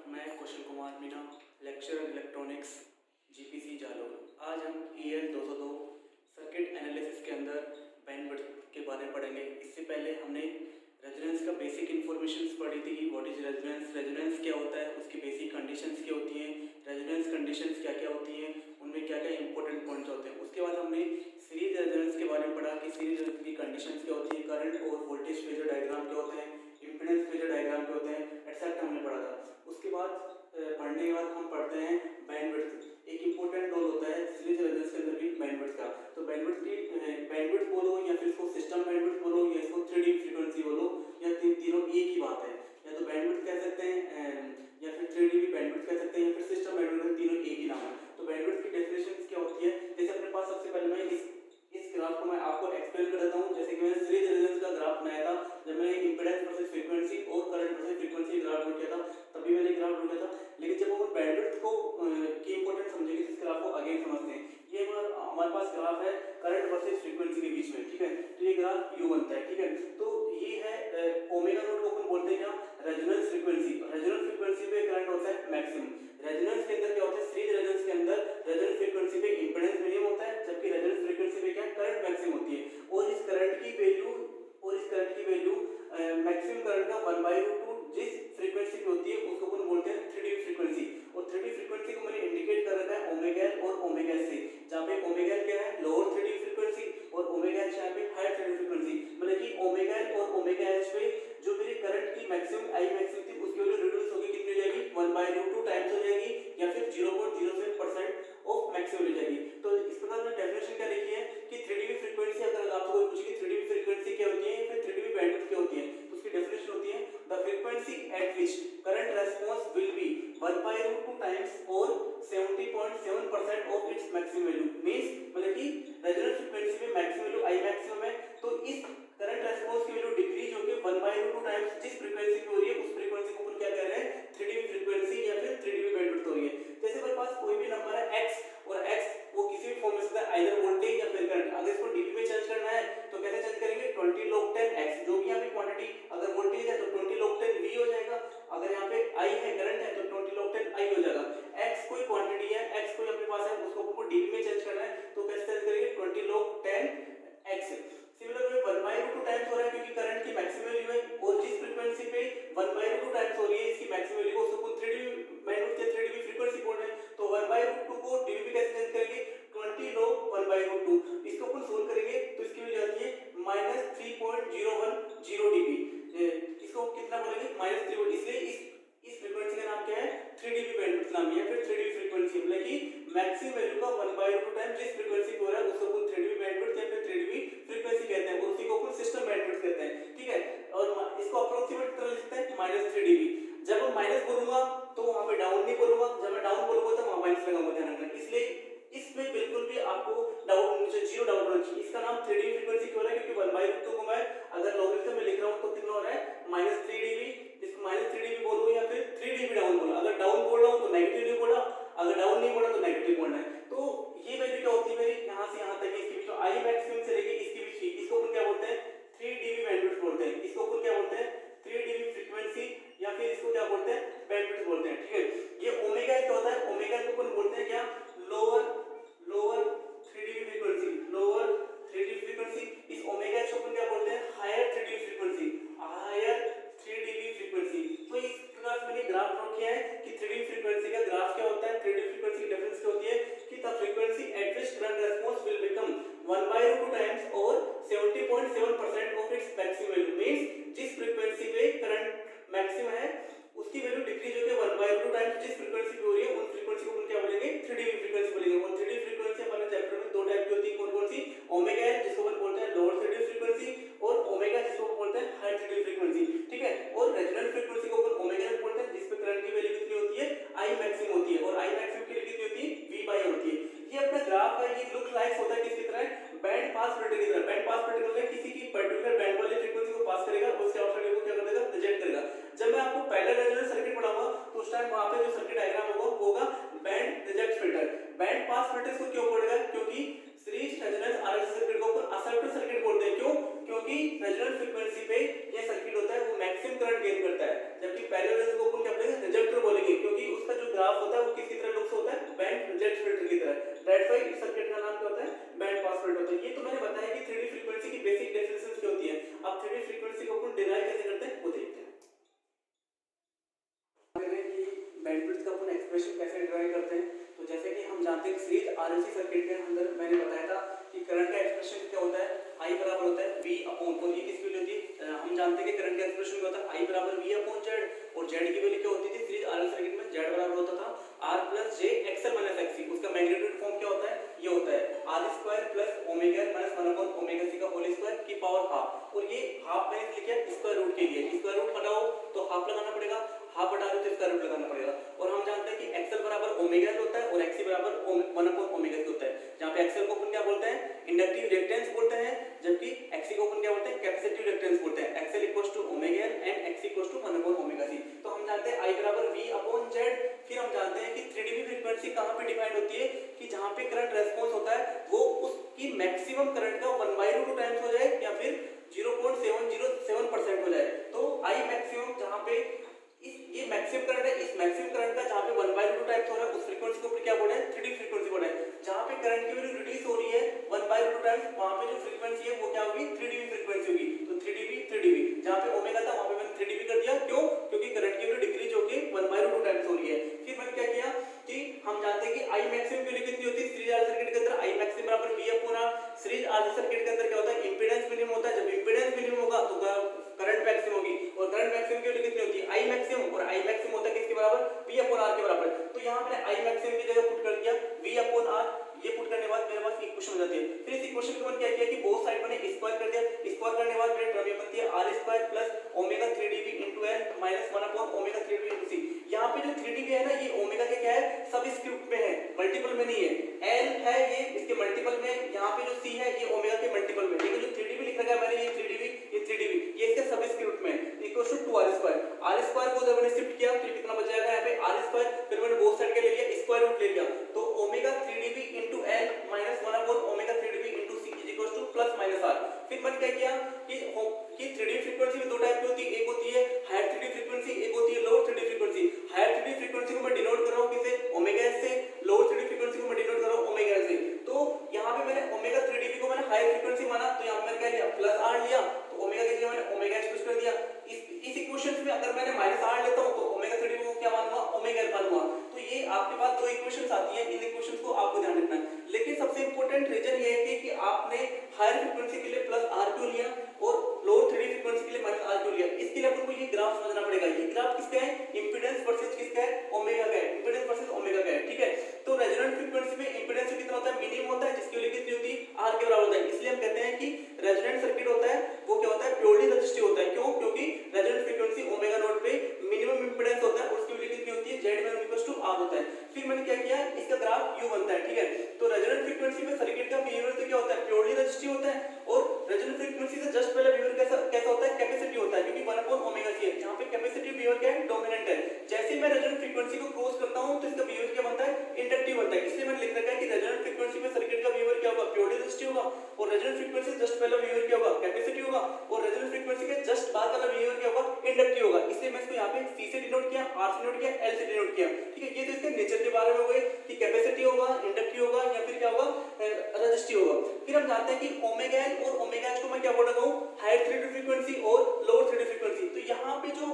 मैं Kushal Kumar Meena, lecturer electronics, GPC Jalore. आज हम EL 202 सर्किट एनालिसिस के अंदर बैंडविड्थ के बारे में पढ़ेंगे। इससे पहले हमने रेजोनेंस का बेसिक इन्फॉर्मेशन पढ़ी थी कि व्हाट इज रेजोनेंस, रेजोनेंस क्या होता है, उसकी बेसिक कंडीशंस क्या होती हैं, रेजोनेंस कंडीशंस क्या क्या होती हैं, उनमें क्या क्या इंपॉर्टेंट पॉइंट्स होते हैं। उसके बाद हमने सीरीज रेजोनेंस के बारे में पढ़ा कि सीरीज रेजोनेंस की कंडीशंस क्या होती हैं, करंट और वोल्टेज फेजर डायग्राम क्या होते हैं, इम्पीडेंस फेजर डायग्राम क्या होते हैं, एक्सेट्रा हमने पढ़ा था। उसके बाद पढ़ने के बाद हम पढ़ते हैं बैंडविड्थ। एक इंपॉर्टेंट रोल होता है सीरीज रेजोनेंस के अंदर भी बैंडविड्थ का। तो बैंडविड्थ बोलो या फिर इसको सिस्टम बैंडविड्थ बोलो या इसको 3D फ्रीक्वेंसी बोलो, या तीनों एक ही बात है। या तो बैंडविड्थ कह सकते हैं या फिर 3D भी बैंडविड्थ कह सकते हैं या फिर सिस्टम बैंडविड्थ, तीनों एक ही नाम है। तो बैंडविड्थ की डेफिनेशन क्या होती है, जैसे अपने पास सबसे पहले मैं इस ग्राफ को मैं आपको एक्सप्लेन कर देता हूँ। जैसे कि मैंने सीरीज रेजोनेंस का ग्राफ बनाया था जब मैंने इंपीडेंस वर्सेस फ्रीक्वेंसी और current versus frequency graph draw किया था, तभी मैंने ग्राफ ड्रा किया था। लेकिन जब हम बैंडविड्थ को की इंपॉर्टेंस समझेंगे तो इस ग्राफ को आगे समझते हैं। ये हमारे पास ग्राफ है करंट वर्सेस फ्रीक्वेंसी के बीच में, ठीक है। तो ये ग्राफ U बनता है, ठीक है। तो ये है ओमेगा नॉट को अपन बोलते हैं क्या, रेजोनेंस फ्रीक्वेंसी। रेजोनेंस फ्रीक्वेंसी पे करंट होता है मैक्सिमम। रेजोनेंस के अंदर क्या होता है, सीरीज रेजोनेंस के अंदर रेजोनेंस फ्रीक्वेंसी पे इंपीडेंस मिनिमम होता है, जबकि रेजोनेंस फ्रीक्वेंसी पे क्या करंट मैक्सिमम होती है। और इस करंट की वैल्यू मैक्सिमम करंट का 1/√2 जिस फ्रीक्वेंसी पे होती है उसको अपन बोलते हैं 3D फ्रीक्वेंसी। और 3D फ्रीक्वेंसी को मैंने इंडिकेट कर रखा है ओमेगा एल और ओमेगा एस से, जहाँ पे ओमेगा एल क्या है, लोअर 3D फ्रीक्वेंसी, और ओमेगा एच यहाँ पे हायर 3D फ्रीक्वेंसी। मतलब कि ओमेगा एल और ओमेगा एच पे जो मेरी करंट की मैक्सिमम आई मैक्सिमम थी उसकी वैल्यू रिड्यूस होगी, कितनी हो जाएगी, 1/√2 टाइम्स हो जाएगी, या फिर 0.07% ऑफ मैक्सिमम हो जाएगी। तो इस प्रकार मैंने डेफिनेशन क्या लिखी है कि 3D फ्रीक्वेंसी, अगर आपको कोई पूछे कि 3D फ्रीक्वेंसी क्या होती है फिर 3D बैंडविड्थ क्या होती है, तो उसकी डेफिनेशन होती है the frequency eight which current response will be 1/√2 times और 70.7% of its maximum value. Means मतलब कि रेजोनेंस फ्रीक्वेंसी में मैक्सिमम वैल्यू आई मैक्सिमम है, तो इस करंट रेस्पॉन्स की वैल्यू डिक्रीज होकर 1/√2 टाइम्स जिस फ्रीक्वेंसी पे हो रही है उस फ्रीक्वेंसी को अपन क्या कह रहे हैं, 3D फ्रीक्वेंसी या फिर 3D बैंडविड्थ हो रही है। जैसे मेरे पास कोई भी नंबर है x, और x वो किसी भी फॉर्म में सकता है, आइदर वोल्टेज या फिर करंट। अगर इसको dB में चेंज करना है तो कैसे चेंज करेंगे, 20 log 10 x, जो भी यहाँ पे क्वांटिटी, अगर वोल्टेज है तो 20 log 10 V हो जाएगा, अगर यहाँ पे I है करंट है तो 20 log 10 I हो जाएगा। x कोई क्वांटिटी है, x कोई अपने पास है, उसको आपको dB में चेंज करना है तो कैसे चेंज करेंगे, 20 log 10 x। सिमिलर में 1/√2 टाइम्स हो रहा है क्योंकि करंट की मैक्सिमम वैल्यू है, और जिस फ्रीक्वेंसी पे 1/√2 टाइम्स हो रही है इसकी मैक्सिमम वैल्यू को उसको 3D बैंडविड्थ या 3D फ्रीक्वेंसी बोल रहे हैं। तो 1/√2 को dB में कैसे चेंज करेंगे, 20 log 1/√2। इसको अपन सोल्व करेंगे तो इसकी वैल्यू आती है -3.010 dB। इसको कितना बोलेंगे, -3, इसलिए इस फ्रीक्वेंसी का नाम क्या है, 3dB बैंडविड्थ नाम है, फिर 3D फ्रीक्वेंसी मतलब कि मैक्सिमम वैल्यू का 1/√2 टाइम जिस फ्रीक्वेंसी पे हो रहा है उसको अपन 3dB बैंडविड्थ या फिर 3dB फ्रीक्वेंसी कहते हैं, और उसी को अपन सिस्टम बैंडविड्थ कहते हैं, ठीक है। और इसको अप्रोक्सीमेट तरह लिखते हैं -3dB। जब मैं माइनस बोलूंगा तो वहां पे डाउन नहीं बोलूंगा, जब मैं डाउन बोलूंगा तो वहां माइनस लगाऊंगा, ध्यान रखना। इसलिए इसमें बिल्कुल भी आपको डाउट, जीरो डाउट होना चाहिए। इसका नाम 3D फ्रीक्वेंसी क्यों है, क्योंकि 1/√2 को मैं अगर लॉगरिथम में लिख रहा हूं तो कितना हो रहा है, -3dB। इसको -3dB बोलो या फिर 3dB डाउन बोलो। अगर डाउन बोल रहा हूं तो नेगेटिव नहीं बोला, अगर डाउन नहीं बोला तो नेगेटिव बोलना है। तो ये वैल्यू क्या होती है मेरी, यहां से यहां तक इसके बीच में आई मैक्सिमम से लेके इसके बीच की, इसको अपन क्या बोलते हैं, 3dB बैंडविड्थ बोलते हैं। इसको अपन क्या बोलते हैं, 3dB फ्रीक्वेंसी या फिर इसको क्या बोलते हैं, बैंडविड्थ बोलते हैं, ठीक है। ये ओमेगा क्या होता है, ओमेगा को अपन बोलते हैं क्या, lower 3dB frequency, lower 3dB frequency. इस ओमेगा को अपन क्या बोलते हैं, higher 3dB frequency, higher 3dB frequency. तो इस प्रकार से मैंने ग्राफ ड्रा किया है कि 3dB फ्रीक्वेंसी का ग्राफ क्या होता है, 3dB फ्रीक्वेंसी की डिफरेंस क्या होती है कि the frequency eight which current response will become 1/√2 times और 70.7% of its maximum value. Means जिस फ्रीक्वेंसी पे करंट मैक्सिमम है उसकी वैल्यू डिक्रीज होकर 1/√2 टाइम्स जिस फ्रीक्वेंसी पे हो रही है उन फ्रीक्वेंसी को अपन क्या बोलेंगे, 3dB फ्रीक्वेंसी बोलेंगे। और 3D फ्रीक्वेंसी हमारे चैप्टर में दो टाइप की होती है, कौन कौन सी, ओमेगा एल जिसको अपन बोलते हैं लोअर 3D फ्रीक्वेंसी, और ओमेगा जिसको अपन बोलते हैं हायर 3D फ्रीक्वेंसी, ठीक है। और रेजोनेंस फ्रीक्वेंसी को अपन ओमेगा एल बोलते हैं, जिस पे करंट की वैल्यू कितनी होती है, आई मैक्सिमम होती है, और आई मैक्सिमम की वैल्यू कितनी होती है, V/R होती है। ये अपना ग्राफ है, ये लुक लाइक होता है किसकी तरह, बैंड पास फिल्टर की तरह। बैंड पास फिल्टर मतलब किसी की पर्टिकुलर बैंड वाली फ्रीक्वेंसी को पास करेगा और उसके आउटसाइड को क्या कर देगा, रिजेक्ट करेगा। जब मैं आपको पहले रेजोनेंस सर्किट पढ़ाऊंगा तो उस टाइम वहां पे जो सर्किट डायग्राम होगा band reject filter. Band pass filter को क्यों पढ़ेगा, क्योंकि सीरीज रेजोनेंस RLC सर्किट को अपन असर्टिव सर्किट बोलते हैं। क्यों, क्योंकि रेजोनेंस फ्रीक्वेंसी पे ये सर्किट होता है वो मैक्सिमम करंट गेन करता है, जबकि पहले रेजोनेंस को अपन क्या बोलेंगे, रिजेक्टर बोलेंगे। बैंडविड्थ का अपन एक्सप्रेशन कैसे ड्राइव करते हैं। तो जैसे कि हम जानते हैं कि सीरीज आरएलसी सर्किट के अंदर मैंने बताया था कि करंट का एक्सप्रेशन क्या होता है, आई बराबर होता है वी अपॉन, और ये किसकी वैल्यू होती है, हम जानते हैं कि करंट का एक्सप्रेशन क्या होता है, आई बराबर वी अपॉन जेड, और जेड की वैल्यू क्या होती थी सीरीज आरएलसी सर्किट में, जेड बराबर होता था R plus J XL minus XC. उसका मैग्नीट्यूड फॉर्म क्या होता है, ये होता है R square plus omega minus 1 upon omega C का होल स्क्वायर की पावर हाफ, और ये हाफ मैंने लिखा है स्क्वायर रूट के लिए, स्क्वायर रूट हटाओ तो हाफ लगाना पड़ेगा, हाफ हटा दो तो स्क्वायर रूट लगाना पड़ेगा। और हम जानते हैं कि एक्सएल बराबर ओमेगा होता है और एक्सी बराबर 1 अपॉन ओमेगा सी होता है, जहां पे एक्सएल को अपन क्या बोलते हैं, इंडक्टिव रिएक्टेंस बोलते हैं, जबकि एक्सी को अपन क्या बोलते हैं, कैपेसिटिव रिएक्टेंस बोलते हैं। XL equals to omega L and XC equals to 1 upon omega C. तो हम जानते हैं आई बराबर वी अपॉन जेड। फिर हम जानते हैं कि 3dB फ्रीक्वेंसी कहां पे डिफाइंड होती है, कि जहां पे करंट रेस्पॉन्स होता है वो उसकी मैक्सिमम करंट का 1/2 टाइम्स हो जाए या फिर 0.707% हो जाए। तो आई मैक्सिमम जहां पे ये मैक्सिमम करंट है, इस मैक्सिमम करंट का जहां पे 1/2 टाइम्स हो रहा है उस फ्रीक्वेंसी को ऊपर क्या बोलते हैं, 3dB फ्रीक्वेंसी बोलते हैं। जहां पे करंट की वैल्यू रिड्यूस हो रही है 1/2 टाइम्स, वहां पे जो फ्रीक्वेंसी है वो क्या होगी, 3dB फ्रीक्वेंसी होगी। तो 3dB जहां पे ओमेगा था वहां पे मैंने 3dB कर दिया, क्यों, क्योंकि करंट की वैल्यू डिक्रीज होके 1/2 टाइम्स हो रही है। फिर मैंने क्या किया कि हम जानते हैं कि आई मैक्सिमम की वैल्यू कितनी होती है सीरीज आरएलसी सर्किट के अंदर, आई मैक्सिमम बराबर V upon R. Series RLC circuit के अंदर क्या होता है, इंपीडेंस मिनिमम होता है, जब इंपीडेंस मिनिमम होगा तो करंट मैक्सिमम होगी, और करंट मैक्सिमम की वैल्यू कितनी होती है, आई मैक्सिमम, और आई मैक्सिमम होता है किसके बराबर, वी अपॉन आर के बराबर। तो यहां मैंने आई मैक्सिमम की जगह पुट कर दिया वी अपॉन आर, ये पुट करने के बाद मेरे पास इक्वेशन हो जाती है। फिर इस इक्वेशन को मैंने क्या किया कि बोथ साइड मैंने स्क्वायर कर दिया, स्क्वायर करने के बाद मेरी टर्म ये बनती है R square plus omega 3dB into L minus 1 upon omega 3dB into C. यहां पे जो 3dB है ना, ये ओमेगा के क्या है, सबस्क्रिप्ट में है, मल्टीपल में नहीं है। एल है ये इसके मल्टीपल में, यहां पे जो सी है ये ओमेगा के मल्टीपल में, लेकिन जो 3dB लिख रखा है मैंने, ये 3dB ये इसके सबस्क्रिप्ट में equal to 2r square. R square को जब मैंने शिफ्ट किया तो कितना बच जाएगा यहाँ पे आर स्क्वायर, फिर मैंने बोथ साइड के ले लिया स्क्वायर रूट ले लिया, तो omega 3dB into L minus 1 upon omega 3dB into C is equal to plus minus R. फिर मैंने क्या किया कि 3dB फ्रीक्वेंसी में दो टाइप की होती है, एक होती है हायर 3dB फ्रीक्वेंसी, एक होती है lower 3dB frequency. Higher 3dB frequency को मैं डिनोट कर रहा हूं किससे, ओमेगा एस से, लोअर 3dB फ्रीक्वेंसी को मैं डिनोट कर रहा हूं ओमेगा एल से। तो यहां पे मैंने ओमेगा 3dB को मैंने हायर फ्रीक्वेंसी माना, तो यहां मैंने क्या लिया प्लस आर लिया, तो ओमेगा के जगह मैंने ओमेगा एच पुट कर दिया। इस इक्वेशन में अगर मैंने माइनस आर लेता हूं तो ओमेगा 3dB को क्या मानूंगा, ओमेगा एल मानूंगा। तो ये आपके पास दो इक्वेशंस आती है, इन इक्वेशंस को आपको ध्यान रखना है। लेकिन सबसे इंपॉर्टेंट रीजन ये है कि आपने हायर फ्रीक्वेंसी के लिए प्लस आर क्यों लिया और लोअर 3dB फ्रीक्वेंसी के लिए माइनस आर क्यों लिया, इसके लिए अपन को ये ग्राफ समझना पड़ेगा। ये ग्राफ किसका है, इंपीडेंस वर्सेस किसका है, ओमेगा का है, इंपीडेंस वर्सेस ओमेगा का है, ठीक है। तो रेजोनेंट फ्रीक्वेंसी में इंपीडेंस कितना होता है, मिनिमम होता है, जिसकी वैल्यू कितनी होती है, आर के बराबर होता है। इसलिए हम कहते हैं कि रेजोनेंट सर्किट होता है वो क्या होता है, प्योरली रेजिस्टिव होता है। क्यों, क्योंकि रेजोनेंट फ्रीक्वेंसी ओमेगा नॉट पे मिनिमम इंपीडेंस होता है, उसकी वैल्यू कितनी होती है, जेड में इक्वल्स टू आर होता है। फिर मैंने क्या किया, इसका ग्राफ यू बनता है, ठीक है। तो रेजोनेंट फ्रीक्वेंसी में सर्किट का बिहेवियर तो क्या होता है, प्योरली रेजिस्टिव होता है, और रेजोनेंट फ्रीक्वेंसी से जस्ट पहले बिहेवियर कैसा होता है, कैपेसिटिव होता है, क्योंकि 1 अपॉन ओमेगा सी है, जहां पे कैपेसिटिव बिहेवियर क्या है, डोमिनेंट है। जैसे मैं रेजोनेंट फ्रीक्वेंसी को क्रॉस करता हूं तो इसका बिहेवियर क्या बनता है, इंडक्टिव बनता है। इसलिए मैंने लिख रखा है कि रेजोनेंट फ्रीक्वेंसी में सर्किट का बिहेवियर क्या होगा, प्योरली रेजिस्टिव होगा, और रेजोनेंट फ्रीक्वेंसी जस्ट पहले बिहेवियर क्या होगा, कैपेसिटिव होगा, और रेजोनेंट फ्रीक्वेंसी के जस्ट बाद वाला बिहेवियर क्या होगा, इंडक्टिव होगा। इसलिए मैं इसको यहां पे सी से डिनोट किया, आर से डिनोट किया, एल से डिनोट किया, ठीक है। ये तो इसके नेचर के बारे में हो गए कि कैपेसिटी होगा, इंडक्टिव होगा या फिर क्या होगा, रेजिस्टिव होगा। फिर हम जानते हैं कि ओमेगा एल और ओमेगा एच को मैं क्या बोल रहा हूं, हायर 3dB फ्रीक्वेंसी और लोअर 3dB फ्रीक्वेंसी। तो यहां पे जो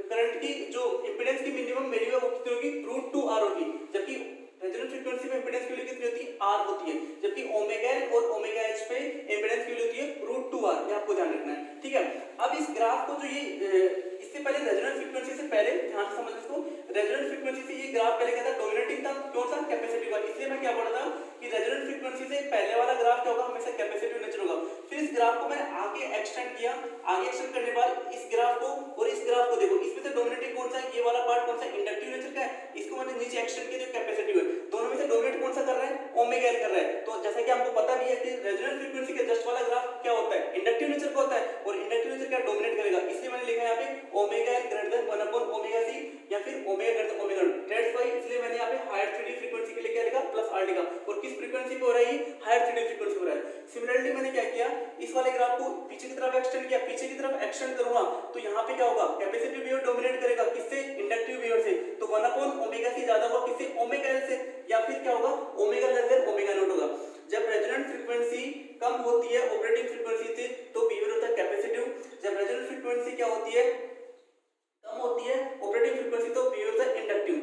करंट की जो इंपीडेंस की मिनिमम वैल्यू है वो कितनी होगी, √2r होगी, जबकि रेजोनेंट फ्रीक्वेंसी में इंपीडेंस की वैल्यू कितनी होती है, r होती है, जबकि ओमेगा एल और ओमेगा एच पे इंपीडेंस की वैल्यू होती है √2r। ये आपको ध्यान रखना है, ठीक है। अब इस ग्राफ को जो ये इससे पहले रेजोनेंट फ्रीक्वेंसी से पहले ध्यान से समझ इसको, रेजोनेंट फ्रीक्वेंसी से ये ग्राफ पहले क्या था, डोमिनेटिंग था, कौन सा, कैपेसिटिव का। इसलिए मैं क्या बोल रहा था कि रेजोनेंट फ्रीक्वेंसी से पहले वाला ग्राफ क्या होगा, हमेशा कैपेसिटिव नेचर होगा। फिर इस ग्राफ को मैंने आगे एक्सटेंड किया, आगे एक्सटेंड करने के बाद इस ग्राफ को और इस ग्राफ को देखो, इसमें से डोमिनेटिंग कौन सा है, ये वाला पार्ट कौन सा, इंडक्टिव नेचर का है, इसको मैंने नीचे एक्सटेंड किया जो कैपेसिटिव है। दोनों में से डोमिनेट कौन सा कर रहा है, ओमेगा एल कर रहा है। तो जैसा कि हमको पता भी है कि रेजोनेंट फ्रीक्वेंसी के जस्ट वाला ग्राफ क्या होता है, इंडक्टिव नेचर का होता है, और इंडक्टिव नेचर क्या डोमिनेट करेगा। इसलिए मैंने लिखा है यहाँ पे omega L greater than 1 upon omega C या फिर omega greater than omega naught. That's why इसलिए मैंने यहाँ पे हायर 3dB फ्रीक्वेंसी के लिए क्या लिखा, प्लस आर लिखा, और किस फ्रीक्वेंसी पे हो रहा है, हायर 3dB फ्रीक्वेंसी हो रहा है। सिमिलरली मैंने क्या किया, इस वाले ग्राफ को पीछे की तरफ एक्सटेंड किया, पीछे की तरफ एक्सटेंड करूंगा तो यहाँ पे क्या होगा, कैपेसिटिव बिहेवियर डोमिनेट करेगा, किससे, इंडक्टिव बिहेवियर से। तो 1 अपॉन ओमेगा सी ज्यादा होगा किससे, ओमेगा एल से, या फिर क्या होगा, omega less than omega not होगा। जब रेजोनेंट फ्रीक्वेंसी कम होती है ऑपरेटिंग फ्रीक्वेंसी से तो बिहेवियर होता है कैपेसिटिव, जब रेजोनेंट फ्रीक्वेंसी क्या होती है, कम होती है ऑपरेटिंग फ्रीक्वेंसी तो बिहेवियर होता है इंडक्टिव।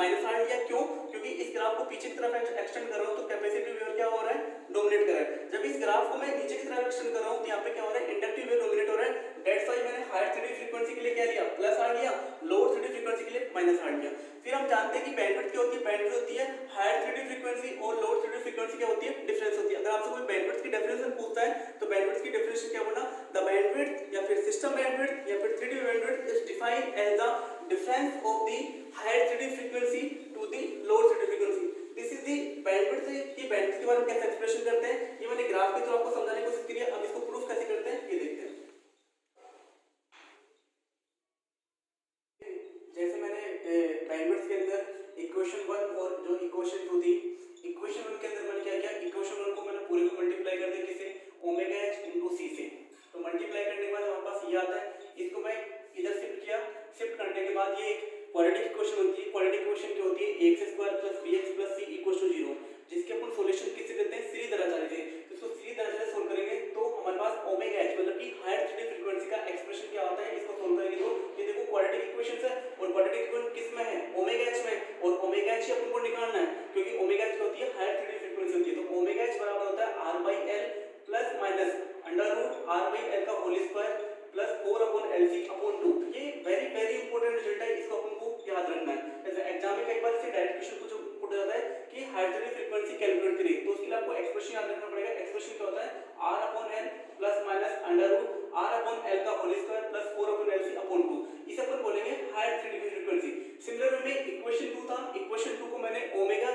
माइनस आर लिया, क्यों? क्योंकि इस ग्राफ को पीछे की तरफ एक्सटेंड कर रहा हूँ तो कैपेसिटिव वेव क्या हो रहा है, डोमिनेट कर रहा है। जब इस ग्राफ को मैं नीचे की तरफ एक्सटेंड कर रहा हूँ तो यहाँ पे क्या हो रहा है, इंडक्टिव वेव डोमिनेट हो रहा है। दैट्स व्हाई मैंने हायर 3D फ्रीक्वेंसी के लिए क्या लिया, प्लस आर लिया, लोअर 3D फ्रीक्वेंसी के लिए माइनस आर लिया। फिर हम जानते हैं कि बैंडविड्थ क्या होती है, बैंडविड्थ होती है हायर 3D फ्रीक्वेंसी और लोअर 3D फ्रीक्वेंसी क्या होती है, डिफरेंस होती है। अगर आपसे कोई बैंडविड्थ की डेफिनेशन पूछता है तो बैंडविड्थ की डेफिनेशन क्या बोलना, द बैंडविड्थ या फिर सिस्टम बैंडविड्थ या फिर 3D bandwidth is defined as the difference of the higher 3D frequency to the lower 3D frequency. This is the bandwidth. की बैंडविड्थ के बारे में कैसे एक्सप्रेशन करते हैं ये मैंने ग्राफ के थ्रू आपको समझाने की कोशिश की है। अब इसको प्रूफ कैसे करते हैं ये देखते हैं। जैसे मैंने बैंडविड्थ के अंदर इक्वेशन 1 और जो इक्वेशन 2 थी, इक्वेशन 1 के अंदर मैंने क्या किया, इक्वेशन 1 को मैंने पूरे को मल्टीप्लाई कर दिया किसे, ओमेगा h इनटू c से। तो मल्टीप्लाई करने के बाद हमारे पास ये आता है, इसको मैं इधर शिफ्ट किया, शिफ्ट करने के बाद ये एक क्वाड्रेटिक इक्वेशन होती है। क्वाड्रेटिक इक्वेशन क्या होती है, ax square plus bx plus c equals to 0, जिसके अपन सॉल्यूशन किससे देते हैं, सीधी दराजारी से। तो इसको सीधी दराजारी से सोल्व करेंगे तो हमारे पास ओमेगा h मतलब कि हायर 3D फ्रीक्वेंसी का एक्सप्रेशन क्या आता है, इसको सोल्व करेंगे तो ये देखो क्वाड्रेटिक इक्वेशन है और क्वाड्रेटिक इक्वेशन किस में है, ओमेगा h में, और ओमेगा h अपन को निकालना है क्योंकि ओमेगा h होती है हायर 3D फ्रीक्वेंसी होती है। तो ओमेगा h बराबर होता है r/l plus minus under root r/l का होल स्क्वायर प्लस 4/LC/2। ये वेरी वेरी इंपॉर्टेंट रिजल्ट है, इसको अपन को याद रखना है। जैसे एग्जाम में कई बार से डायरेक्ट क्वेश्चन पूछा जाता है कि हायर 3D फ्रीक्वेंसी कैलकुलेट करिए, तो उसके लिए आपको एक्सप्रेशन याद रखना पड़ेगा। एक्सप्रेशन क्या होता है, r/l plus minus under root r/l का होल स्क्वायर प्लस 4/LC/2। इसे अपन बोलेंगे higher 3D frequency. Similar way में इक्वेशन 2 था, इक्वेशन 2 को मैंने ओमेगा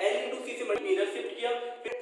l इनटू c से मल्टीप्लाई शिफ्ट किया, फिर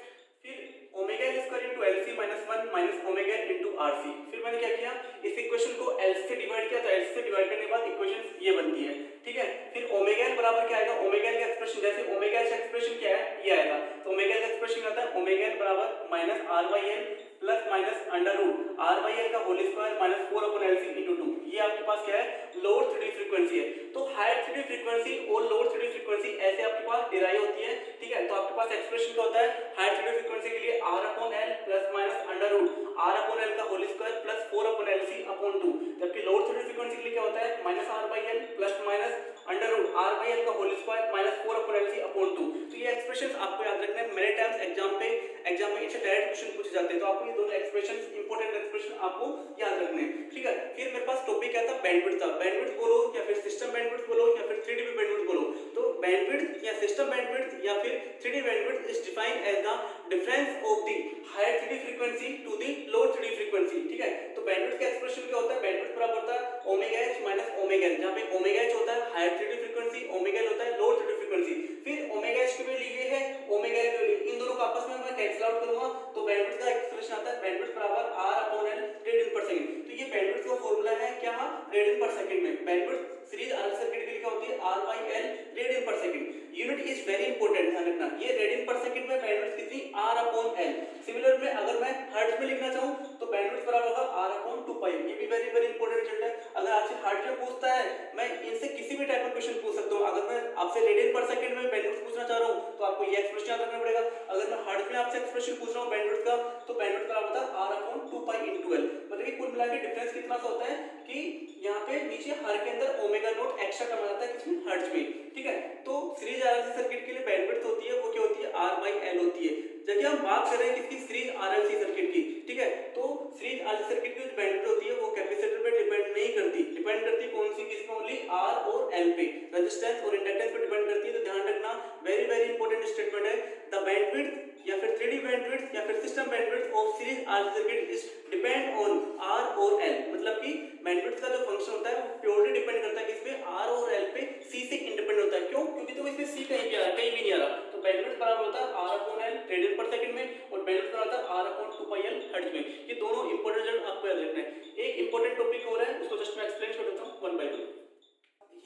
omega l square into LC minus 1 minus omega l into RC। फिर मैंने क्या किया, इस इक्वेशन को LC से डिवाइड किया, तो LC से डिवाइड करने के बाद इक्वेशन ये बनती है, ठीक है। फिर ओमेगा l बराबर क्या आएगा, ओमेगा l का एक्सप्रेशन जैसे ओमेगा h एक्सप्रेशन क्या है ये आएगा, तो ओमेगा l का एक्सप्रेशन आता है ओमेगा l बराबर minus r/l plus minus under root r/l का होल स्क्वायर माइनस 4/LC/2। ये आपके पास क्या है, लोअर 3D फ्रीक्वेंसी है। तो हायर 3D फ्रीक्वेंसी और लोअर 3D फ्रीक्वेंसी ऐसे आपके पास डिराइव होती है, ठीक है। तो आपके पास एक्सप्रेशन क्या होता है, हायर 3D फ्रीक्वेंसी के लिए r/l plus minus under root r/l का होल स्क्वायर प्लस 4/LC/2, जबकि लोअर 3D फ्रीक्वेंसी के लिए क्या होता है, minus r/l plus minus under root r/l का होल स्क्वायर माइनस 4/LC/2। तो ये एक्सप्रेशंस आपको याद रखना है। मेरे टाइम्स एग्जाम में इनसे डायरेक्ट क्वेश्चन पूछे जाते हैं, तो आपको ये दोनों एक्सप्रेशंस इंपॉर्टेंट एक्सप्रेशन आपको याद रखने हैं, ठीक है। फिर मेरे पास टॉपिक क्या था, बैंडविड्थ था। बैंडविड्थ बोलो या फिर सिस्टम बैंडविड्थ बोलो या फिर 3D बैंडविड्थ बोलो, तो बैंडविड्थ या सिस्टम बैंडविड्थ या फिर 3D bandwidth is defined as the difference of the higher 3D frequency to the lower 3D frequency, ठीक है। तो बैंडविड्थ का एक्सप्रेशन क्या होता है, बैंडविड्थ बराबर होता है omega h minus omega l, जहां पे ओमेगा h होता है higher 3D frequency, omega l होता है लोअर 3D फ्रीक्वेंसी। फिर ओमेगा h की वैल्यू ये है, ओमेगा l की वैल्यू, इन दोनों को आपस में मैं कैंसिल आउट करूंगा तो बैंडविड्थ का एक्सप्रेशन आता है बैंडविड्थ बराबर r/l रेडियन पर सेकंड। तो ये बैंडविड्थ का फार्मूला है क्या, रेडियन पर सेकंड में। बैंडविड्थ सीरीज RLC सर्किट के लिए क्या होती है, r/l रेडियन पर second. Unit is very important, ध्यान रखना, ये रेडियन पर सेकंड में बैंडविड्थ कितनी, r/l। सिमिलर में अगर मैं हर्ट्ज में लिखना चाहूं तो बैंडविड्थ बराबर होगा r/2π। ये भी वेरी वेरी इंपॉर्टेंट रिजल्ट है। अगर आपसे हर्ट्ज में पूछता है, मैं इनसे किसी भी टाइप का क्वेश्चन पूछ सकता हूं। अगर मैं आपसे रेडियन पर सेकंड में बैंडविड्थ पूछना चाह रहा हूं तो आपको ये एक्सप्रेशन याद रखना पड़ेगा। अगर मैं हर्ट्ज में आपसे एक्सप्रेशन पूछ रहा हूं बैंडविड्थ का, तो बैंडविड्थ बराबर होता है r/2π/l। मतलब कि कुल मिला के डिफरेंस कितना सा होता है कि यहाँ पे नीचे हर के अंदर ओमेगा नॉट एक्स्ट्रा टर्म आता है किसमें, हर्ट्ज में, ठीक है। तो सीरीज RLC सर्किट के लिए बैंडविड्थ होती है वो क्या होती है, r/l होती है। जब हम बात कर रहे हैं किसकी, सीरीज RLC सर्किट की, ठीक है। तो सीरीज RLC सर्किट की जो बैंडविड्थ होती है वो कैपेसिटर पे डिपेंड नहीं करती, डिपेंड करती कौन सी, किस पे, ओनली R और L पे, रेजिस्टेंस और इंडक्टेंस पे डिपेंड करती है। तो ध्यान रखना, वेरी वेरी इंपॉर्टेंट स्टेटमेंट है, द बैंडविड्थ या फिर 3D बैंडविड्थ या फिर system bandwidth of series RLC circuit is depend on R और L। मतलब कि बैंडविड्थ का जो फंक्शन होता है वो प्योरली डिपेंड करता है किस पे, R और L पे, C से इंडिपेंडेंट होता है। क्यों, क्योंकि तो इसमें C कहीं भी आ रहा है, कहीं भी नहीं आ रहा। तो बैंडविड्थ बराबर होता है r/l रेडियन पर सेकंड में और बैंडविड्थ बराबर होता है r/2πl हर्ट्ज में। ये दोनों इंपॉर्टेंट रिजल्ट आपको याद रखना है। एक इंपॉर्टेंट टॉपिक और है, उसको जस्ट मैं एक्सप्लेन कर देता हूं वन बाय वन।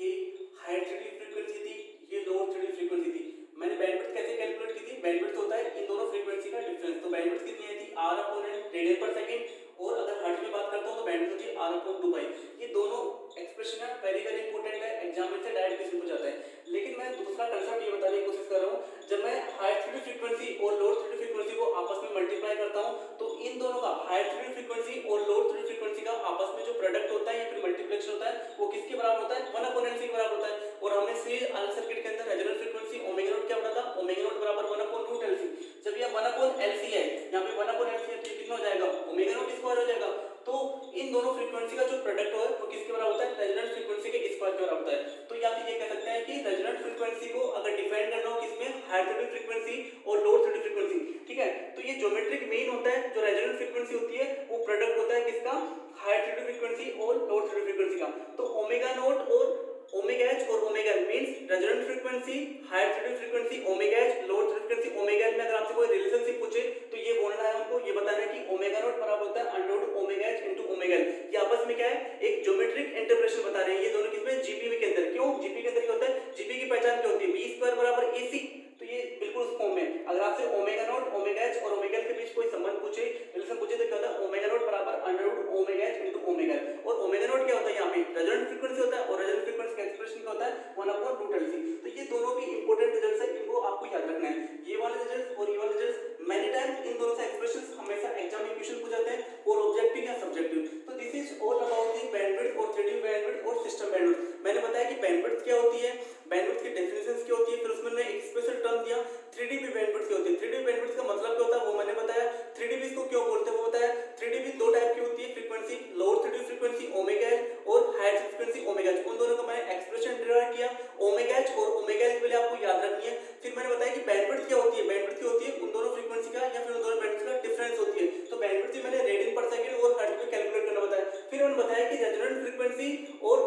ये हायर 3D फ्रीक्वेंसी थी, ये लोअर 3D फ्रीक्वेंसी थी। मैंने बैंडविड्थ कैसे कैलकुलेट की थी, बैंडविड्थ होता है इन दोनों फ्रीक्वेंसी का डिफरेंस। तो बैंडविड्थ कितनी आई थी, r/l रेडियन पर सेकंड, और अगर हर्ट्ज में बात करता हूं तो बैंडविड्थ होती है r/2π। ये दोनों एक्सप्रेशन है, वेरी वेरी इंपॉर्टेंट है, एग्जाम में से डायरेक्ट क्वेश्चन पूछा जाता है। लेकिन मैं दूसरा कंसेप्ट ये बताने की कोशिश कर रहा हूं, जब मैं हायर 3D फ्रीक्वेंसी और लोअर 3D फ्रीक्वेंसी को आपस में मल्टीप्लाई करता हूं तो इन दोनों का, हायर 3D फ्रीक्वेंसी और लोअर 3D फ्रीक्वेंसी का आपस में जो प्रोडक्ट होता है या फिर मल्टीप्लिकेशन होता है वो किसके बराबर होता है, 1/LC के बराबर होता है। और हमने सीरीज RLC सर्किट के अंदर 1 अपॉन एल सी है, यहाँ पे 1 अपॉन एल सी है, तो कितना हो जाएगा ओमेगा नॉट स्क्वायर हो जाएगा। तो इन दोनों फ्रीक्वेंसी का जो प्रोडक्ट है वो किसके बराबर होता है, रेजोनेंट फ्रीक्वेंसी के स्क्वायर के बराबर होता है। तो या फिर ये कह सकते हैं कि रेजोनेंट फ्रीक्वेंसी को अगर डिफाइन करना हो किसमें, हायर थ्रेडेड फ्रीक्वेंसी और लोअर थ्रेडेड फ्रीक्वेंसी, ठीक है। तो ये ज्योमेट्रिक मीन होता है, जो रेजोनेंट फ्रीक्वेंसी होती है वो प्रोडक्ट होता है किसका, हायर थ्रेडेड फ्रीक्वेंसी और लोअर थ्रेडेड फ्रीक्वेंसी का। तो ओमेगा नॉट और ओमेगा एच और omega L means resonant frequency, higher threaded frequency omega H, lower threaded frequency omega L में अगर आपसे कोई रिलेशनशिप पूछे तो ये बोलना है हमको, ये बताना है कि ओमेगा नॉट बराबर होता है under omega H into omega L. ये आपस में क्या है, एक ज्योमेट्रिक इंटरप्रिटेशन बता रहे हैं, ये दोनों किसमें, जीपी के अंदर। क्यों जीपी के अंदर क्या होता है, जीपी की पहचान क्या होती है, बी स्क्वायर बराबर एसी, तो ये बिल्कुल उस फॉर्म में। अगर आपसे ओमेगा नॉट, ओमेगा एच और ओमेगा एल के बीच कोई संबंध पूछे, रिलेशन पूछे, तो क्या होता है ओमेगा नॉट बराबर under omega H into omega L. और ओमेगा नॉट क्या होता है, यहाँ पे रेजोनेंट फ्रीक्वेंसी होता है, और रेजोनेंट फ्रीक्वेंसी का एक्सप्रेशन क्या होता है 1/√LC। तो ये दोनों भी इंपॉर्टेंट रिजल्ट्स है, इनको आपको याद रखना है। ये वाले रिजल्ट्स और ये वाले रिजल्ट्स मेनी टाइम्स इन दोनों से एक्सप्रेशंस हमेशा एग्जाम में क्वेश्चन पूछ जाते हैं, और ऑब्जेक्टिव या सब्जेक्टिव। तो this is all about the bandwidth और 3D बैंडविड्थ और सिस्टम बैंडविड्थ। मैंने बताया कि बैंडविड्थ क्या होती है, बैंडविड्थ की डेफिनेशंस क्या होती है, फिर उसमें मैंने एक स्पेशल टर्म दिया 3dB बैंडविड्थ क्या होती है। 3dB बैंडविड्थ का मतलब क्या होता है वो मैंने बताया, 3dB इसको क्यों बोलते हैं वो बताया। 3dB दो टाइप की होती है frequency, lower 3dB frequency omega L और हायर फ्रीक्वेंसी ओमेगा एच। उन दोनों का मैंने एक्सप्रेशन डिराइव किया, ओमेगा एच और ओमेगा एल के लिए आपको याद रखनी है। फिर मैंने बताया कि बैंडविड्थ क्या होती है, बैंडविड्थ क्या होती है उन दोनों फ्रीक्वेंसी का या फिर उन दोनों बैंडविड्थ का डिफरेंस होती है। तो बैंडविड्थ मैंने रेडियन पर सेकंड और हर्ट्ज में कैलकुलेट करना बताया। फिर मैंने बताया कि रेजोनेंट फ्रीक्वेंसी और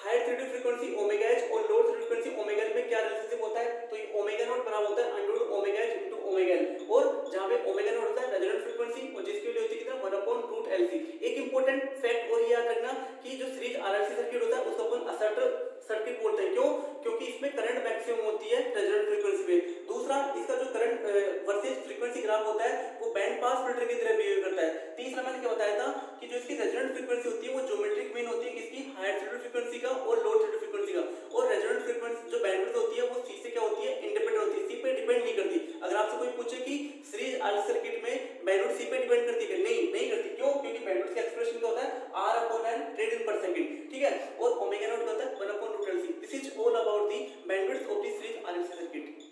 higher 3D frequency omega H और lower 3D frequency omega L में क्या रिलेशनशिप होता है, तो ये ओमेगा नॉट बराबर होता है under omega H into omega L, और जहां पे ओमेगा नॉट होता है रेजोनेंट फ्रीक्वेंसी और जिसके लिए होती है कितना 1/√LC। एक इंपॉर्टेंट फैक्ट और याद रखना कि जो सीरीज RLC सर्किट होता है उसको अपन असर्टर सर्किट बोलते हैं। क्यों, क्योंकि इसमें करंट मैक्सिमम होती है रेजोनेंट फ्रीक्वेंसी पे। दूसरा, इसका जो करंट वर्सेस फ्रीक्वेंसी ग्राफ होता है वो बैंड पास फिल्टर की तरह बिहेव करता है। तीसरा मैंने क्या बताया था कि जो इसकी रेजोनेंट फ्रीक्वेंसी होती है वो ज्योमेट्रिक मीन होती है किसकी, हायर थ्रेडेड फ्रीक्वेंसी का और लोअर थ्रेडेड फ्रीक्वेंसी का। और रेजोनेंट फ्रीक्वेंसी जो बैंडविड्थ होती है वो सी से क्या होती है, इंडिपेंडेंट होती है, सी पे डिपेंड नहीं करती। अगर आपसे कोई पूछे कि सीरीज RLC सर्किट में बैंडविड्थ सी पे डिपेंड करती है, नहीं करती। क्यों, क्योंकि बैंडविड्थ का एक्सप्रेशन क्या होता है R/N रेडियन पर सेकंड, ठीक है। और ओमेगा नॉट होता है 1/√LC। This is all about the bandwidth of the series RLC circuit.